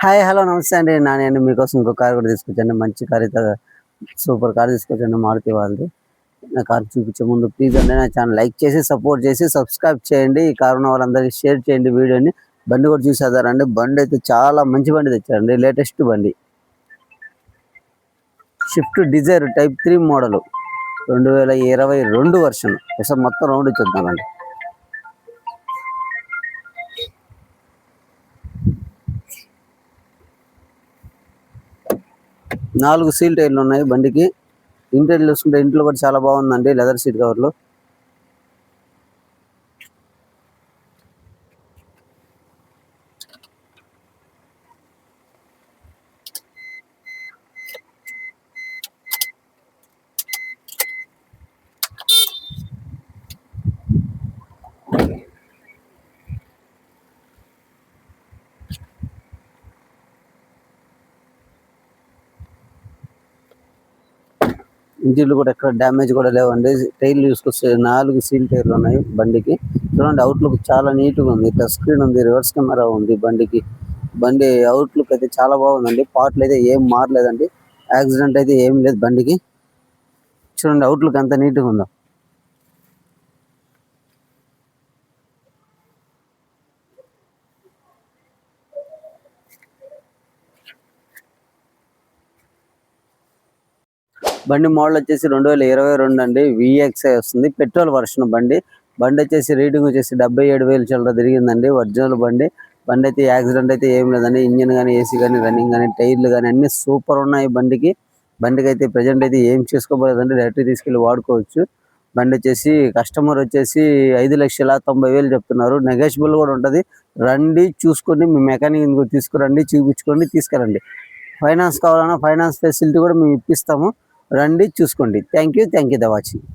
Hi hello నమస్తే అండి. నేను మీకోసం ఇంకో కార్ కూడా తీసుకొచ్చాను. మంచి కార్ అయితే సూపర్ కార్ తీసుకొచ్చాను మారుతి వాళ్ళది. నా కార్ చూపించే ముందు ప్లీజ్ అండి నా ఛానల్ లైక్ చేసి సపోర్ట్ చేసి సబ్స్క్రైబ్ చేయండి. ఈ కార్ ఉన్న వాళ్ళందరికీ షేర్ చేయండి వీడియోని. బండి కూడా చూసేదారండి. బండి అయితే చాలా మంచి బండి తెచ్చారండి. లేటెస్ట్ బండి Swift Dzire type 3 model 2022 version. ఒకసారి మొత్తం రౌండ్ ఇచ్చేద్దామండి. 4 సీల్ టైర్లు ఉన్నాయి బండికి. ఇంటీరియర్ చూసుకుంటే ఇంట్లో కూడా చాలా బాగుందండి. లెదర్ సీట్ కవర్లు. ఇంజిన్లు కూడా ఎక్కడ డ్యామేజ్ కూడా లేవండి. టైర్లు చూసుకొస్తే 4 సీల్ టైర్లు ఉన్నాయి బండికి. చూడండి అవుట్లుక్ చాలా నీట్గా ఉంది. టచ్ స్క్రీన్ ఉంది, రివర్స్ కెమెరా ఉంది బండికి. బండి అవుట్లుక్ అయితే చాలా బాగుందండి. పార్ట్లు అయితే ఏం మారలేదండి. యాక్సిడెంట్ అయితే ఏం లేదు బండికి. చూడండి అవుట్లుక్ ఎంత నీట్గా ఉందో. బండి మోడల్ వచ్చేసి 2022 అండి. VXI వస్తుంది. పెట్రోల్ వర్షన్ బండి. బండి వచ్చేసి రీడింగ్ వచ్చేసి 77,000 చిల్లర తిరిగిందండి. ఒరిజినల్ బండి. బండి అయితే యాక్సిడెంట్ అయితే ఏం లేదండి. ఇంజిన్ కానీ, ఏసీ కానీ, రన్నింగ్ కానీ, టైర్లు కానీ అన్ని సూపర్ ఉన్నాయి బండికి. బండికి అయితే ప్రజెంట్ అయితే ఏం చేసుకోబోదండి. డైరెక్ట్ తీసుకెళ్ళి వాడుకోవచ్చు. బండి వచ్చేసి కస్టమర్ వచ్చేసి 5,90,000 చెప్తున్నారు. నెగోషియబుల్ కూడా ఉంటుంది. రండి చూసుకొని మీ మెకానిక్ తీసుకురండి, చూపించుకోండి, తీసుకెళ్ళండి. ఫైనాన్స్ కావాలన్నా ఫైనాన్స్ ఫెసిలిటీ కూడా మేము ఇప్పిస్తాము. రండి చూసుకోండి. Thank you the watching.